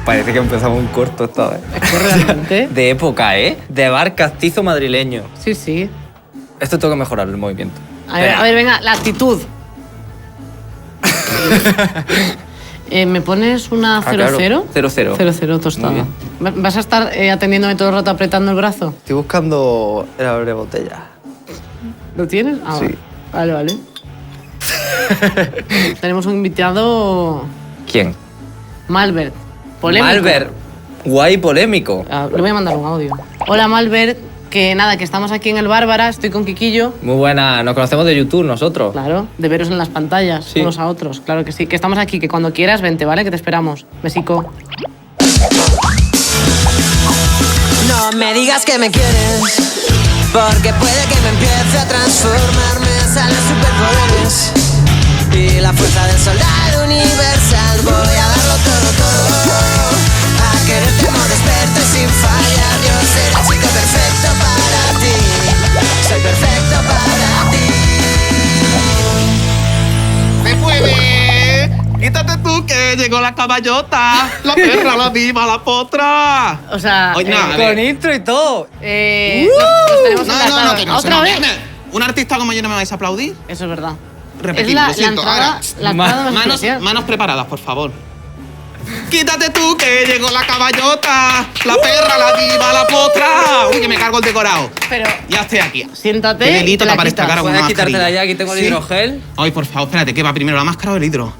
Parece que empezamos un corto esta vez. Es que realmente... De época, ¿eh? De bar castizo madrileño. Sí, sí. Esto tengo que mejorar el movimiento. A ver, venga, la actitud. ¿Me pones una 0-0? Claro. 0-0. 0-0 tostada. ¿Vas a estar atendiéndome todo el rato apretando el brazo? Estoy buscando el abre botella. ¿Lo tienes? Ah, Sí. Vale, vale. Tenemos un invitado... ¿Quién? Malbert. Polémico. Malbert. Guay polémico. Le voy a mandar un audio. Hola, Malbert. Que nada, que estamos aquí en el Bárbara, estoy con Quiquillo. Muy buena. Nos conocemos de YouTube nosotros. Claro, de veros en las pantallas, Sí. unos a otros. Claro que sí. Que estamos aquí, que cuando quieras, vente, ¿vale? Que te esperamos. Besico. No me digas que me quieres, porque puede que me empiece a transformar. Me salen superpoderes y la fuerza del soldado universal. Voy a darlo todo, a quererte como desperto y sin fallar. Yo seré el chico perfecto para ti, soy perfecto para ti. ¡Se puede! ¡Quítate tú que llegó la caballota! ¡La perra, la viva, la potra! O sea, Oye, nada, a ver. Con intro y todo. nos tenemos enlatados. que no. ¿Otra vez? ¿Un artista como yo no me vais a aplaudir? Eso es verdad. Repetimos, es lo siento. entrada, Ahora, la entrada más manos, especial. manos preparadas, por favor. ¡Quítate tú que llegó la caballota! ¡La perra, la diva, la potra! ¡Uy, que me cargo el decorado! Pero Ya estoy aquí. siéntate. Qué delito te la para esta quitas. cara con ¿Puedes una quitártela mascarilla? ya? Aquí tengo el ¿Sí? hidrogel. Ay, por favor, espérate, ¿qué va primero, la máscara o el hidro?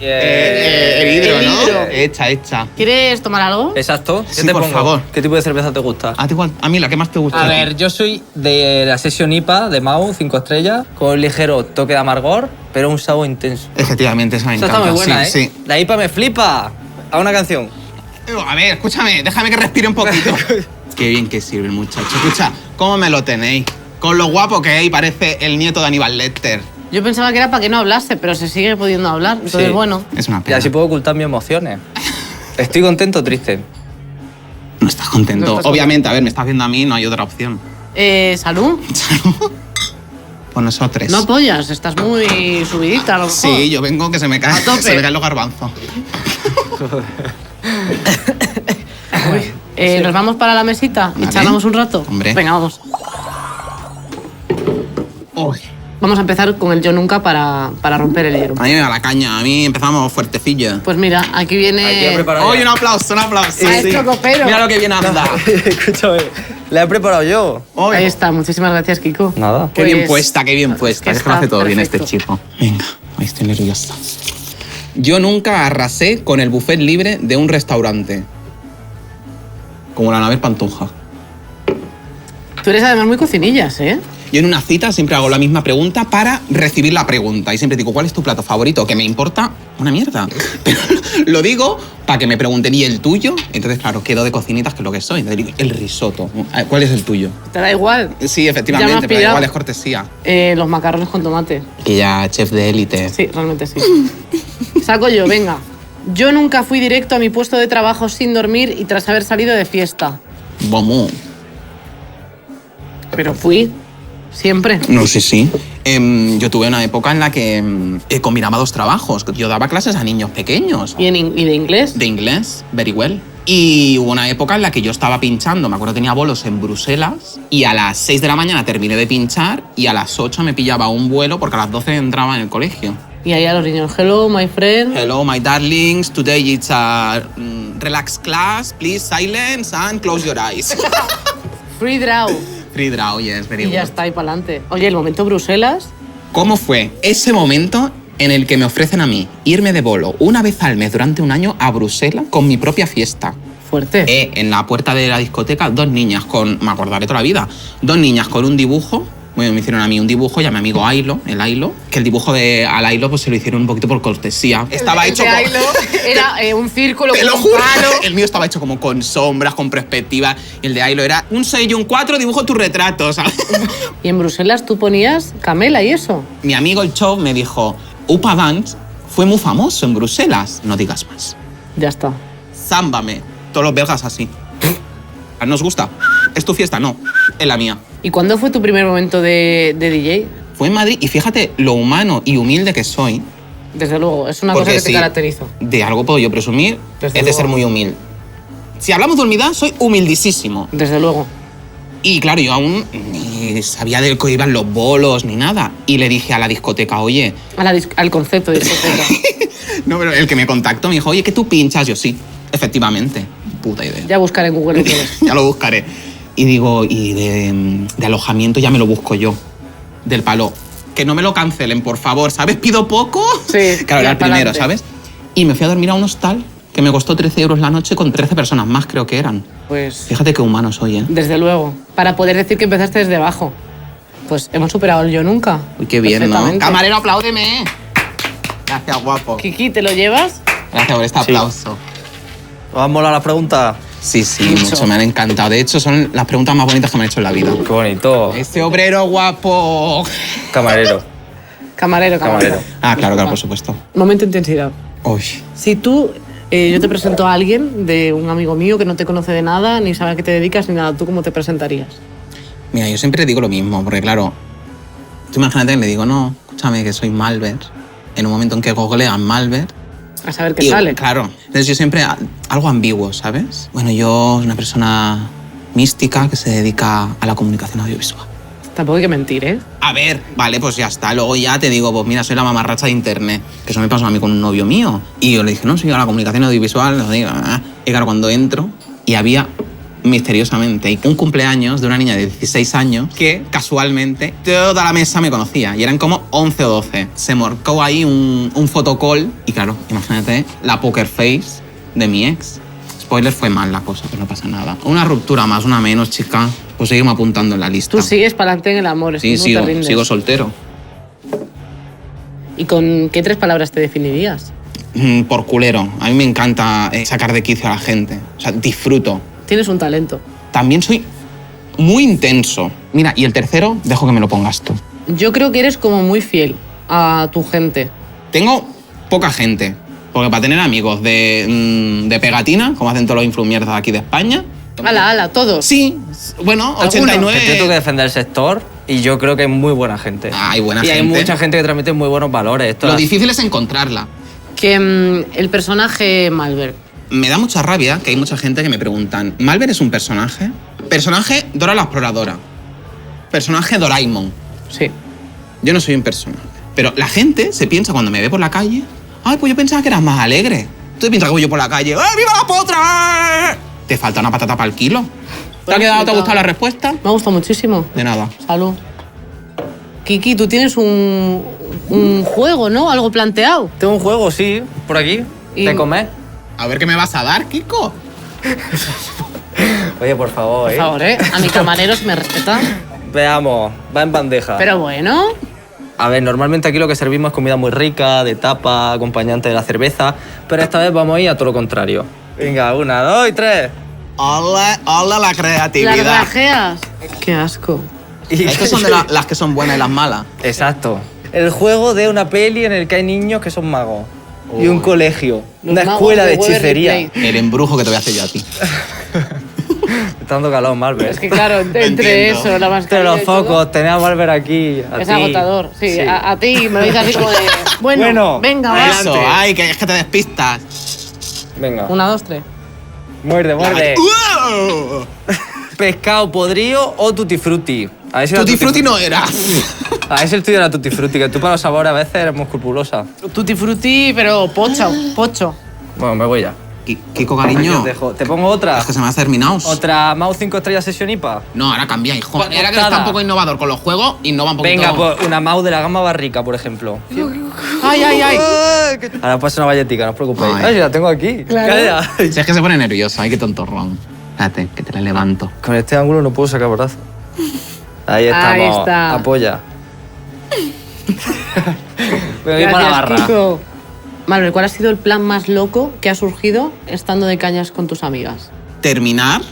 Eh, El hidro, el ¿no? hidro. Hecha. ¿Quieres tomar algo? Exacto. ¿Qué Sí, te por pongo? favor. ¿Qué tipo de cerveza te gusta? A ti igual, a mí la que más te gusta. A ver, yo soy de la sesión IPA de Mau, 5 estrellas, con un ligero toque de amargor, pero un sabor intenso. Efectivamente, esa me Esa encanta. está muy buena, sí, ¿eh? La IPA me flipa. A una canción. sí. A ver, escúchame, déjame que respire un poquito. Qué bien que sirve el muchacho. Escucha, ¿cómo me lo tenéis? Con lo guapo que es y parece el nieto de Aníbal Lecter. Yo pensaba que era para que no hablase, pero se sigue pudiendo hablar. Entonces, Sí. bueno. Es una Y pena. así puedo ocultar mis emociones. ¿Estoy contento o triste? No estás contento. No estás Obviamente, a ver, me estás viendo a mí, no hay otra opción. ¿Salud? Por nosotros. No apoyas, estás muy subidita a lo mejor. Sí, yo vengo que se me caen, A tope. se me caen los garbanzos. ¿Nos vamos para la mesita y Vale. charlamos un rato? Hombre. Venga, vamos. Uy, Vamos a empezar con el yo nunca para romper el hielo. a mí me da la caña, a mí empezamos fuertecillo. Pues mira, aquí viene... Aquí he preparado Oye, ya. un aplauso, un aplauso. Maestro Copero. Mira lo que bien anda. Escúchame. La he preparado yo. Oye, Ahí está, muchísimas gracias, Kiko. Nada. qué bien Pues, puesta, qué bien puesta. es que Es que lo hace está todo bien este perfecto. chico. Venga, ahí estoy nerviosa. Yo nunca arrasé con el buffet libre de un restaurante. Como la Anabel Pantoja. Tú eres además muy cocinillas, ¿eh? Yo en una cita siempre hago la misma pregunta para recibir la pregunta. Y siempre digo, ¿cuál es tu plato favorito? Que me importa una mierda. Pero lo digo para que me pregunten, ¿y el tuyo? Entonces, claro, quedo de cocinitas, que es lo que soy. Entonces digo, el risotto. ¿Cuál es el tuyo? Te da igual. Sí, Ya me efectivamente, has pero pillado. igual es cortesía. Los macarrones con tomate. Que ya chef de élite. Sí, realmente sí. Saco yo, venga. Yo nunca fui directo a mi puesto de trabajo sin dormir y tras haber salido de fiesta. Vamos. Pero fui. Siempre. No sé, sí. Yo tuve una época en la que combinaba dos trabajos. Yo daba clases a niños pequeños. ¿Y de inglés? De inglés, very well. Y hubo una época en la que yo estaba pinchando, me acuerdo tenía bolos en Bruselas, y a las 6 de la mañana terminé de pinchar y a las 8 me pillaba un vuelo porque a las 12 entraba en el colegio. Y ahí a los niños, hello, my friend. Hello, my darlings, today it's a relaxed class, please silence and close your eyes. Free draw. Free draw, yes, very Y ya good. está, ahí para adelante. Oye, el momento Bruselas. ¿Cómo fue ese momento en el que me ofrecen a mí irme de bolo una vez al mes durante un año a Bruselas con mi propia fiesta? Fuerte. En la puerta de la discoteca, dos niñas con... Me acordaré toda la vida. Dos niñas con un dibujo. Bueno, me hicieron a mí un dibujo y a mi amigo Ailo, el Ailo. Que el dibujo al Ailo pues se lo hicieron un poquito por cortesía. Estaba El hecho de con... Ailo era un círculo Te con lo un juro. palo. El mío estaba hecho como con sombras, con perspectiva. Y el de Ailo era un 6 y un 4, dibujo tu retrato, ¿sabes? Y en Bruselas tú ponías Camela y eso. Mi amigo el Chov me dijo, Upa Dance fue muy famoso en Bruselas. No digas más. Ya está. Zámbame. Todos los belgas así. ¿Nos gusta? ¿Es tu fiesta? No. Es la mía. ¿Y cuándo fue tu primer momento de DJ? Fue en Madrid y fíjate lo humano y humilde que soy, Desde luego, es una Porque cosa que sí, te caracteriza. de algo puedo yo presumir, Desde es de luego. ser muy humilde. Si hablamos de humildad, soy humildísimo. Desde luego. Y claro, yo aún ni sabía de que iban los bolos ni nada. Y le dije a la discoteca, oye, Al concepto de discoteca. no, pero el que me contactó me dijo, oye, ¿que tú pinchas? Yo sí, efectivamente. Puta idea. Ya buscaré en Google lo que es. Ya lo buscaré. Y digo, y de alojamiento ya me lo busco yo. Del palo. Que no me lo cancelen, por favor, ¿sabes? Pido poco. Sí, Claro, era ya el primero, pa'lante. ¿sabes? Y me fui a dormir a un hostal que me costó 13 euros la noche con 13 personas más, creo que eran. Pues, Fíjate qué humano soy, ¿eh? desde luego. Para poder decir que empezaste desde abajo. Pues hemos superado el yo nunca. Uy, qué bien, ¿no? Perfectamente. Camarero, apláudeme. Gracias, guapo. Kiki, ¿te lo llevas? Gracias por este aplauso. ¿Os han molado las preguntas? Sí, sí, Mucho. mucho. Me han encantado. De hecho, son las preguntas más bonitas que me han hecho en la vida. Qué bonito. Este obrero guapo. Camarero. Camarero. Camarero. Ah, claro, claro, por supuesto. Momento de intensidad. Uy. Si tú, yo te presento a alguien, de un amigo mío que no te conoce de nada, ni sabe a qué te dedicas, ni nada, ¿tú cómo te presentarías? Mira, yo siempre digo lo mismo, porque claro, tú imagínate que le digo, no, escúchame, que soy Malver. En un momento en que googlean Malver. A saber qué y, sale. Claro. Entonces yo siempre, algo ambiguo, ¿sabes? Bueno, yo soy una persona mística que se dedica a la comunicación audiovisual. Tampoco hay que mentir, ¿eh? A ver, vale, pues ya está. Luego ya te digo, pues mira, soy la mamarracha de internet. Que eso me pasó a mí con un novio mío. Y yo le dije, no, soy a la comunicación audiovisual. Lo digo, ah. Y claro, cuando entro, y había misteriosamente un cumpleaños de una niña de 16 años que casualmente toda la mesa me conocía. Y eran como 11 o 12. Se marcó ahí un photocall. Y claro, imagínate la poker face de mi ex. Spoiler, fue mal la cosa, pero no pasa nada. Una ruptura más, una menos, chica. Pues seguimos apuntando en la lista. Tú sigues para adelante en el amor, Sí, no sigo, te rindes. sigo soltero. ¿Y con qué 3 palabras te definirías? Por culero. A mí me encanta sacar de quicio a la gente. O sea, disfruto. Tienes un talento. También soy muy intenso. Mira, y el tercero, dejo que me lo pongas tú. Yo creo que eres como muy fiel a tu gente. Tengo poca gente. Porque para tener amigos de pegatina, como hacen todos los influencers de aquí de España... Ala, todos. Sí, bueno, Que 89... yo tengo que defender el sector y yo creo que hay muy buena gente. Ah, hay buena y hay gente. mucha gente que transmite muy buenos valores. Esto Lo es- difícil es encontrarla. Que el personaje Malver. Me da mucha rabia que hay mucha gente que me preguntan, ¿Malver es un personaje? Personaje Dora la Exploradora. Personaje Doraemon. Sí. Yo no soy un personaje. Pero la gente se piensa cuando me ve por la calle, ay, pues yo pensaba que eras más alegre. Tú te piensas que voy yo por la calle, ¡ay, viva la potra! Te falta una patata para el kilo. ¿Te ha quedado, te ha gustado la respuesta? Me ha gustado muchísimo. De nada. Salud. Kiki, tú tienes un juego, ¿no? Algo planteado. Tengo un juego, sí, por aquí. Y- ¿De comer? A ver qué me vas a dar, Kiko. Oye, por favor, Por favor, ¿eh? A mi camarero se me respeta. Veamos, va en bandeja. Pero bueno. A ver, normalmente aquí lo que servimos es comida muy rica, de tapa, acompañante de la cerveza, pero esta vez vamos a ir a todo lo contrario. Venga, 1, 2 y 3. Hola, hola la Las creatividad. grajeas. Qué asco. Estas son de las que son buenas y las malas. Exacto. El juego de una peli en el que hay niños que son magos. Y un colegio. Los Una magos escuela de Waverly hechicería. Place. El embrujo que te voy a hacer yo a ti. Me está dando calor, Malver. Es que claro, entre entiendo. eso, la Entre mascarilla los y todo, focos, tenía a Malver aquí. a es ti. agotador. Sí, A ti me lo dices así como de... Bueno, Bueno, venga, va. adelante. Eso, ay, que es que te despistas. Venga. 1, 2, 3. Muerde, muerde. ¡Uh! Pescado podrido o tutti frutti. A ver si la Tutti frutti no era. A ver si el tuyo era tutti frutti, que tú para los sabores a veces eres muy escrupulosa. Tutti frutti, pero pocho. Bueno, me voy ya. Kiko, cariño. Te pongo otra. Es que se me ha terminado. Otra Mau 5 estrellas sesión IPA. No, ahora cambia, hijo. Pues Era que tostada. está un poco innovador con los juegos, innova un poquito. Venga, pues una Mau de la gama barrica, por ejemplo. Ay. Ahora pasa una valletica, no os preocupéis. Ay. Ay, la tengo aquí. Claro. Calla. Si es que se pone nervioso, ay, qué tontorrón. Espérate, que te la levanto. Con este ángulo no puedo sacar brazo. Ahí estamos. Ahí está. Apoya. Me voy para la barra. Kiko. Manuel, ¿cuál ha sido el plan más loco que ha surgido estando de cañas con tus amigas? Terminar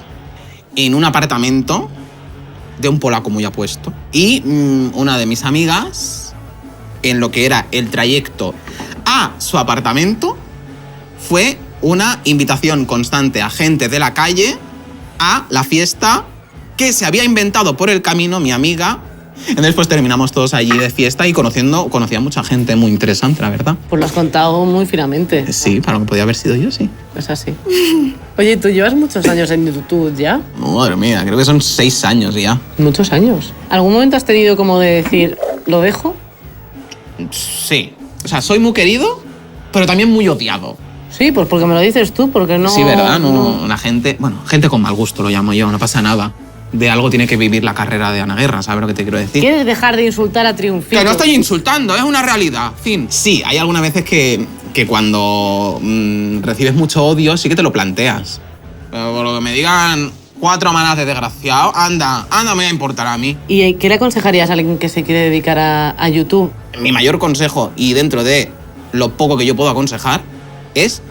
en un apartamento de un polaco muy apuesto. Y una de mis amigas, en lo que era el trayecto a su apartamento, fue una invitación constante a gente de la calle a la fiesta que se había inventado por el camino mi amiga Entonces pues terminamos todos allí de fiesta y conocí a mucha gente muy interesante, la verdad. Pues lo has contado muy finamente. Sí, para lo que podía haber sido yo, sí. Es así. Oye, ¿tú llevas muchos años en YouTube ya? Madre mía, creo que son 6 años ya. Muchos años. ¿Algún momento has tenido como de decir, lo dejo? Sí. O sea, soy muy querido, pero también muy odiado. Sí, pues porque me lo dices tú, porque no... Sí, ¿verdad? No, la gente... Bueno, gente con mal gusto lo llamo yo, no pasa nada. De algo tiene que vivir la carrera de Ana Guerra, ¿sabes lo que te quiero decir? ¿Quieres dejar de insultar a Triunfito? Que no estoy insultando, es una realidad. Fin. Sí, hay algunas veces que cuando recibes mucho odio sí que te lo planteas. Pero por lo que me digan 4 manas de desgraciado, anda, me voy a importar a mí. ¿Y qué le aconsejarías a alguien que se quiere dedicar a YouTube? Mi mayor consejo, y dentro de lo poco que yo puedo aconsejar, es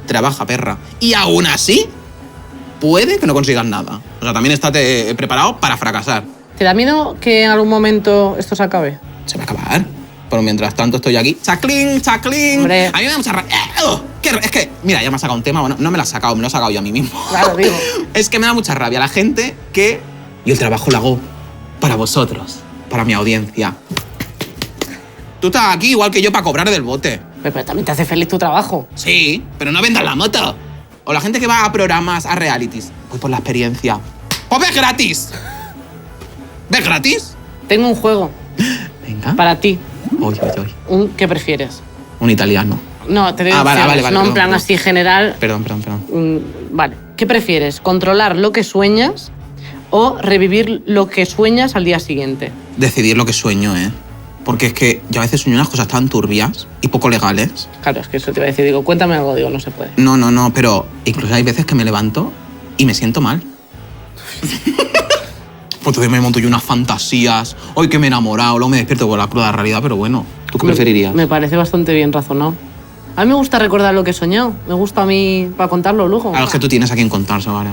trabaja, perra. Y aún así, puede que no consigas nada. O sea, también estate preparado para fracasar. ¿Te da miedo que en algún momento esto se acabe? Se va a acabar. Pero mientras tanto estoy aquí. ¡Chaclín, chaclín! Hombre. A mí me da mucha rabia. Es que, mira, ya me ha sacado un tema. Bueno, no me lo ha sacado, me lo he sacado yo a mí mismo. Claro, digo. Es que me da mucha rabia la gente que... Y el trabajo lo hago para vosotros, para mi audiencia. Tú estás aquí igual que yo para cobrar del bote. Pero también te hace feliz tu trabajo. Sí, pero no vendas la moto. O la gente que va a programas, a realities. Voy por la experiencia. ¡Pues ves gratis! ¿Ves gratis? Tengo un juego Venga. para ti. Uy. ¿Qué prefieres? Un italiano. No, te doy Vale, opciones, vale, no en perdón, plan perdón. así general. Perdón. Vale. ¿Qué prefieres? ¿Controlar lo que sueñas o revivir lo que sueñas al día siguiente? Decidir lo que sueño, ¿eh? Porque es que yo a veces sueño unas cosas tan turbias y poco legales. Claro, es que eso te iba a decir. Digo, cuéntame algo. Digo, no se puede. No, pero incluso hay veces que me levanto y me siento mal. Pues entonces me monto yo unas fantasías. Hoy que me he enamorado, luego me despierto con la cruda realidad, pero bueno. ¿Tú qué preferirías? Me parece bastante bien razonado. A mí me gusta recordar lo que he soñado. Me gusta a mí para contarlo luego. A los que tú tienes a quien contarse, vale.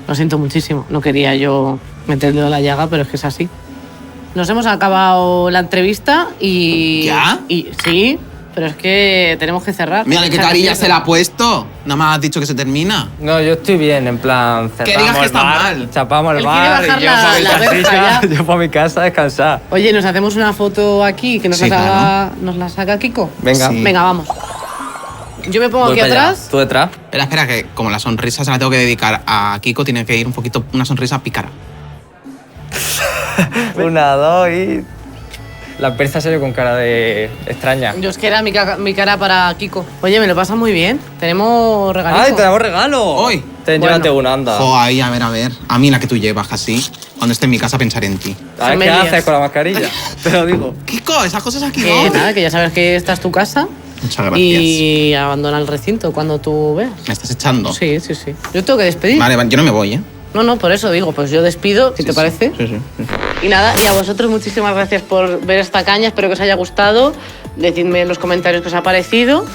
Lo siento muchísimo. No quería yo meterle a la llaga, pero es que es así. Nos hemos acabado la entrevista y... ¿Ya? Y sí, pero es que tenemos que cerrar. Mira, qué carilla se la ha puesto. Nada más has dicho que se termina. No, yo estoy bien, en plan, Que cerramos digas que el estás bar, mal. chapamos el Él quiere bar bajar y yo la para mi verja casita, ya. yo para mi casa a descansar. Oye, ¿nos hacemos una foto aquí que nos, Sí, nos la saca Kiko? Venga. Sí. Venga, vamos. Yo me pongo Voy aquí para allá. atrás. ¿Tú detrás? Espera, que como la sonrisa se la tengo que dedicar a Kiko, tiene que ir un poquito, una sonrisa pícara. 1, 2 y... La persa se ve con cara de extraña. Yo es que era mi cara para Kiko. Oye, me lo pasa muy bien. Tenemos regalito. ¡Ay, te damos regalo! Hoy. Llévate Bueno. una, anda. Jo, ahí, a ver. A mí la que tú llevas, casi. Cuando esté en mi casa pensaré en ti. A ver Son qué medias. haces con la mascarilla. Te lo digo. Kiko, esas cosas aquí Que no. nada, que ya sabes que esta es tu casa. Muchas gracias. Y abandona el recinto cuando tú veas. ¿Me estás echando? Sí. Yo tengo que despedir. Vale, yo no me voy, ¿eh? No, por eso digo, pues yo despido, si te parece. Sí. Y nada, y a vosotros muchísimas gracias por ver esta caña, espero que os haya gustado. Decidme en los comentarios qué os ha parecido.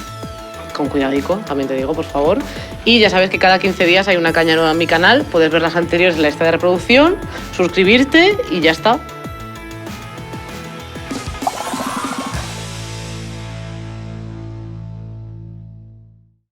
Con cuidadico, también te digo, por favor. Y ya sabes que cada 15 días hay una caña nueva en mi canal. Puedes ver las anteriores en la lista de reproducción, suscribirte y ya está.